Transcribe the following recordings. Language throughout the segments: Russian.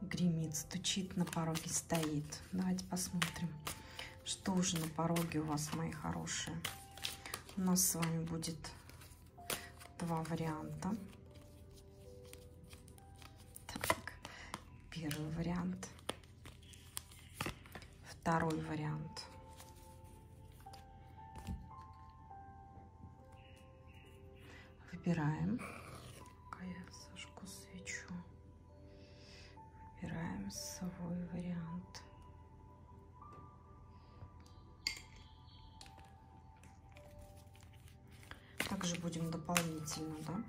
гремит, стучит, на пороге стоит. Давайте посмотрим, что уже на пороге у вас, мои хорошие. У нас с вами будет два варианта. Так, первый вариант, второй вариант. Выбираем. Пока я зажгу свечу. Выбираем свой вариант. Также будем дополнительно, да,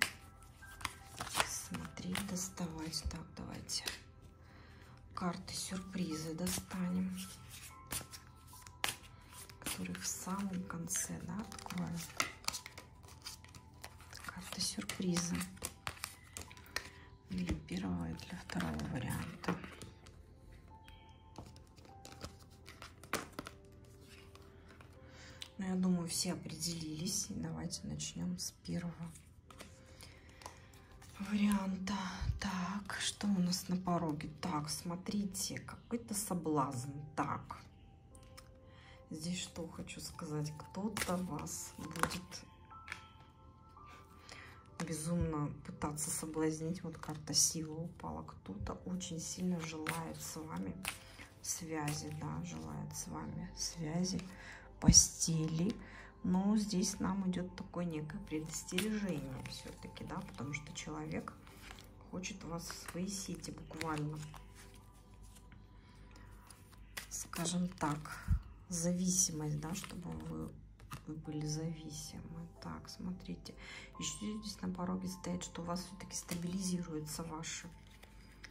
смотреть, доставать. Так, давайте карты сюрпризы достанем, которые в самом конце, да, откроем. Карты сюрприза для первого и для второго варианта. Ну, я думаю, все определились. И давайте начнем с первого варианта. Так, что у нас на пороге? Так, смотрите, какой-то соблазн. Так, здесь что хочу сказать. Кто-то вас будет безумно пытаться соблазнить. Вот карта силы упала. Кто-то очень сильно желает с вами связи, да, желает с вами связи, постели. Но здесь нам идет такое некое предостережение все-таки, да, потому что человек хочет вас в свои сети буквально, скажем так, зависимость, да, чтобы вы были зависимы. Так, смотрите, еще здесь на пороге стоит, что у вас все-таки стабилизируется ваше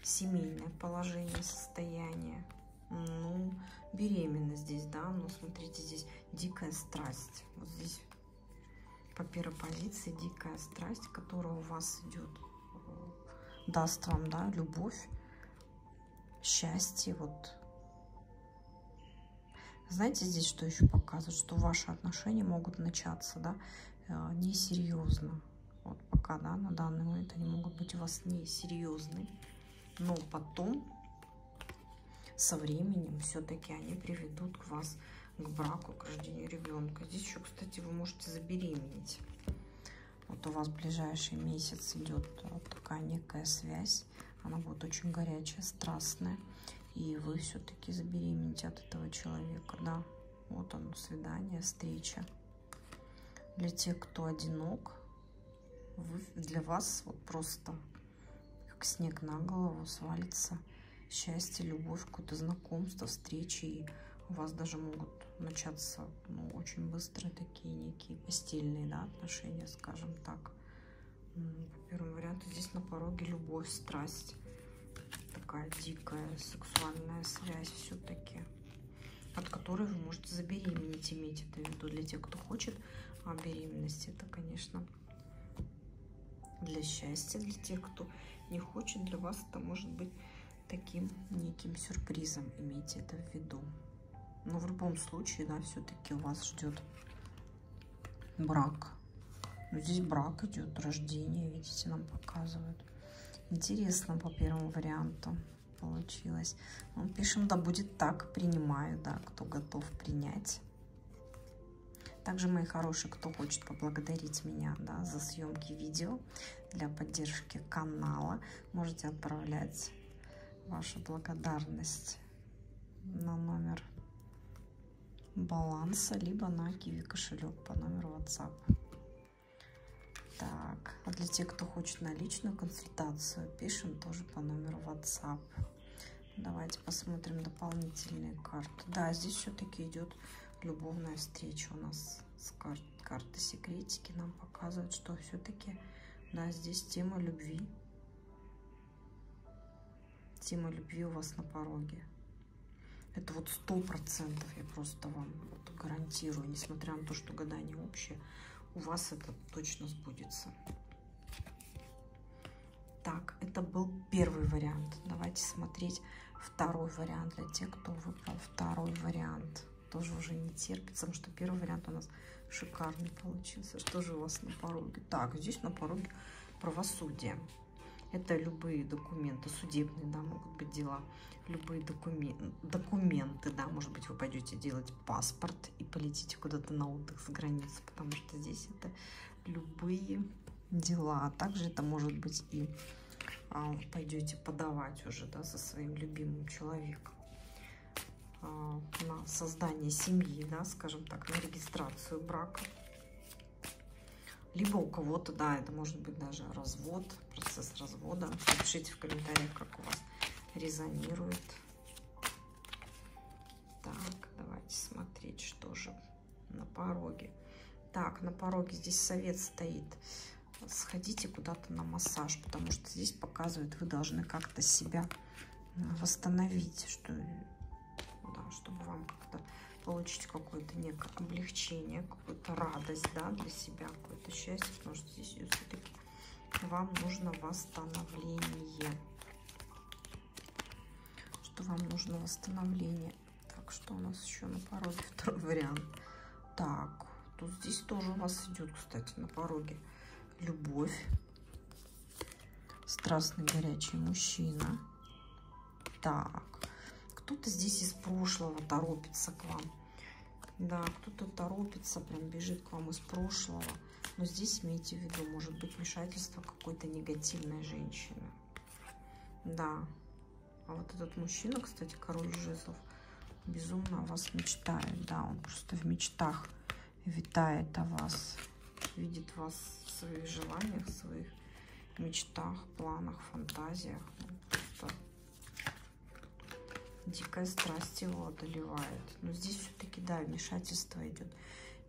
семейное положение, состояние. Ну, беременность здесь, да, но смотрите, здесь дикая страсть. Вот здесь по первой позиции дикая страсть, которая у вас идет, даст вам, да, любовь, счастье. Вот. Знаете, здесь что еще показывает? Что ваши отношения могут начаться, да, несерьезно. Вот пока, да, на данный момент они могут быть у вас несерьезны, но потом со временем все-таки они приведут к вас к браку, к рождению ребенка. Здесь еще, кстати, вы можете забеременеть. Вот у вас в ближайший месяц идет вот такая некая связь. Она будет очень горячая, страстная. И вы все-таки забеременеете от этого человека. Да, вот оно, свидание, встреча. Для тех, кто одинок, для вас вот просто как снег на голову свалится счастье, любовь, какое-то знакомство, встречи. И у вас даже могут начаться, ну, очень быстро такие некие постельные, да, отношения, скажем так. По первому варианту здесь на пороге любовь, страсть, такая дикая сексуальная связь все-таки, от которой вы можете забеременеть, иметь это в виду. Для тех, кто хочет беременности, это, конечно, для счастья. Для тех, кто не хочет, для вас это может быть таким неким сюрпризом, имейте это в виду. Но в любом случае, да, все-таки у вас ждет брак. Но здесь брак идет, рождение, видите, нам показывают. Интересно по первому варианту получилось. Мы пишем, да будет так, принимаю, да, кто готов принять. Также, мои хорошие, кто хочет поблагодарить меня, да, за съемки видео для поддержки канала, можете отправлять вашу благодарность на номер баланса, либо на Киви кошелек по номеру WhatsApp. Так, а для тех, кто хочет на личную консультацию, пишем тоже по номеру WhatsApp. Давайте посмотрим дополнительные карты. Да, здесь все-таки идет любовная встреча у нас с карты секретики. Нам показывают, что все-таки, да, здесь тема любви. Тема любви у вас на пороге. Это вот 100%, я просто вам вот гарантирую, несмотря на то, что гадание общее, у вас это точно сбудется. Так, это был первый вариант. Давайте смотреть второй вариант для тех, кто выбрал второй вариант. Тоже уже не терпится, потому что первый вариант у нас шикарный получился. Что же у вас на пороге? Так, здесь на пороге правосудие. Это любые документы, судебные, да, могут быть дела, любые документы, да, может быть, вы пойдете делать паспорт и полетите куда-то на отдых за границу, потому что здесь это любые дела. А также это может быть и пойдете подавать уже, да, со своим любимым человеком на создание семьи, да, скажем так, на регистрацию брака. Либо у кого-то, да, это может быть даже развод, процесс развода. Напишите в комментариях, как у вас резонирует. Так, давайте смотреть, что же на пороге. Так, на пороге здесь совет стоит. Сходите куда-то на массаж, потому что здесь показывает, вы должны как-то себя восстановить, что, да, чтобы вам как-то получить какое-то некое облегчение, какую-то радость, да, для себя, какое-то счастье, потому что здесь все-таки вам нужно восстановление. Что вам нужно восстановление. Так, что у нас еще на пороге? Второй вариант. Так, тут здесь тоже у вас идет, кстати, на пороге любовь. Страстный горячий мужчина. Так, кто-то здесь из прошлого торопится к вам. Да, кто-то торопится, прям бежит к вам из прошлого. Но здесь имейте в виду, может быть вмешательство какой-то негативной женщины. Да. А вот этот мужчина, кстати, король жезлов, безумно о вас мечтает. Да, он просто в мечтах витает о вас. Видит вас в своих желаниях, в своих мечтах, планах, фантазиях. Просто дикая страсть его одолевает. Но здесь все-таки, да, вмешательство идет.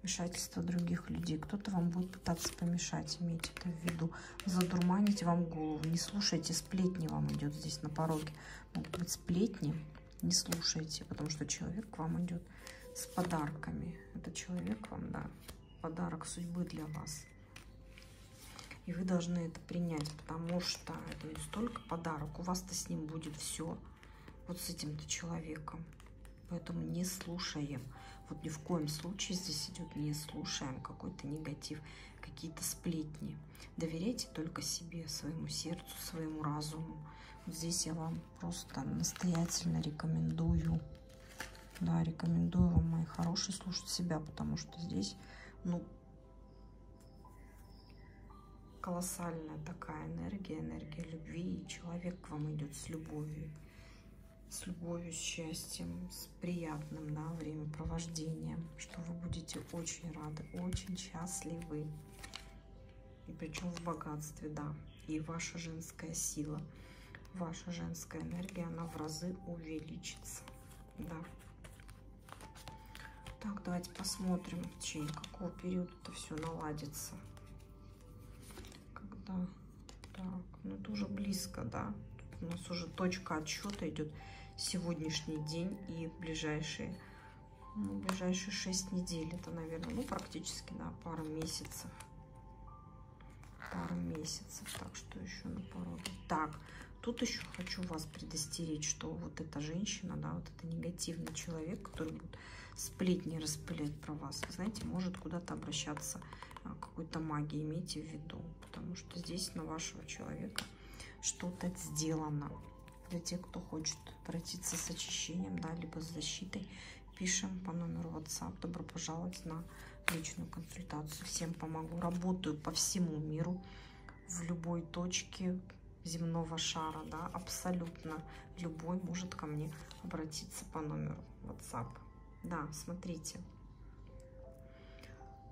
Вмешательство других людей. Кто-то вам будет пытаться помешать, имейте это в виду. Задурманить вам голову. Не слушайте, сплетни вам идет здесь на пороге. Могут быть сплетни, не слушайте, потому что человек к вам идет с подарками. Это человек вам, да, подарок судьбы для вас. И вы должны это принять, потому что это не столько подарок, у вас-то с ним будет все. Вот с этим-то человеком. Поэтому не слушаем. Вот ни в коем случае здесь идет не слушаем какой-то негатив, какие-то сплетни. Доверяйте только себе, своему сердцу, своему разуму. Вот здесь я вам просто настоятельно рекомендую. Да, рекомендую вам, мои хорошие, слушать себя, потому что здесь, ну, колоссальная такая энергия, энергия любви. И человек к вам идет с любовью, с счастьем, с приятным, да, времяпровождением, что вы будете очень рады, очень счастливы. И причем в богатстве, да. И ваша женская сила, ваша женская энергия, она в разы увеличится, да. Так, давайте посмотрим, в течение какого периода это все наладится. Когда? Так, ну это уже близко, да. Тут у нас уже точка отсчета идет. Сегодняшний день и ближайшие 6 недель. Это, наверное, ну, практически, да, пару месяцев. Так, что еще на пороге? Так, тут еще хочу вас предостеречь, что вот эта женщина, да, вот это негативный человек, который будет сплетни распылять про вас, знаете, может куда-то обращаться к какой-то магии, имейте в виду, потому что здесь на вашего человека что-то сделано. Для тех, кто хочет обратиться с очищением, да, либо с защитой, пишем по номеру WhatsApp. Добро пожаловать на личную консультацию. Всем помогу. Работаю по всему миру, в любой точке земного шара, да, абсолютно любой может ко мне обратиться по номеру WhatsApp. Да, смотрите.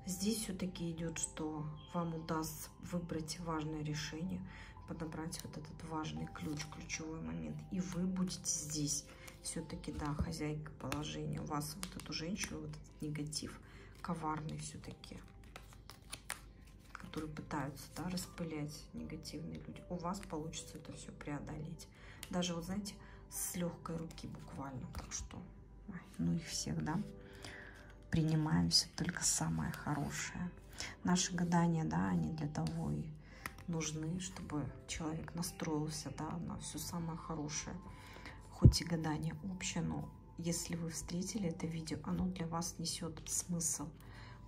Здесь все-таки идет, что вам удастся выбрать важное решение, подобрать вот этот важный ключ, ключевой момент. И вы будете здесь все-таки, да, хозяйка положения. У вас вот эту женщину, вот этот негатив коварный все-таки, которые пытаются, да, распылять негативные люди. У вас получится это все преодолеть. Даже, вот знаете, с легкой руки буквально. Так что, ну их всех, да. Принимаем все только самое хорошее. Наши гадания, да, они для того и нужны, чтобы человек настроился, да, на все самое хорошее. Хоть и гадание общее, но если вы встретили это видео, оно для вас несет смысл.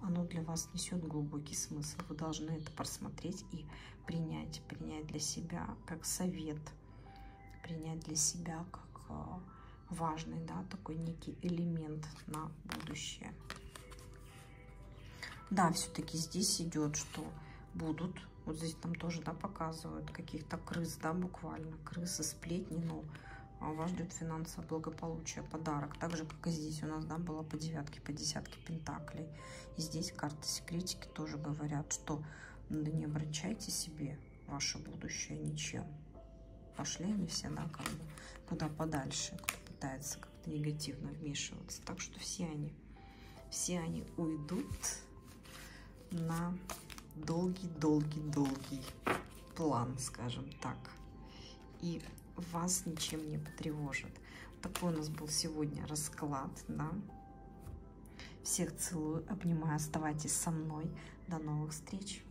оно для вас несет глубокий смысл. Вы должны это просмотреть и принять для себя как совет, принять для себя как важный, да, такой некий элемент на будущее. Да, все-таки здесь идет, что будут, вот здесь там тоже, да, показывают каких-то крыс, да, буквально, крысы, сплетни, но вас ждет финансовое благополучие, подарок. Так же, как и здесь у нас, да, было по девятке, по десятке пентаклей. И здесь карты секретики тоже говорят, что да не обращайте себе ваше будущее ничем. Пошли они все, да, как бы куда подальше, кто пытается как-то негативно вмешиваться. Так что все они уйдут на долгий план, скажем так. И вас ничем не потревожит. Такой у нас был сегодня расклад, да. Всех целую, обнимаю, оставайтесь со мной. До новых встреч.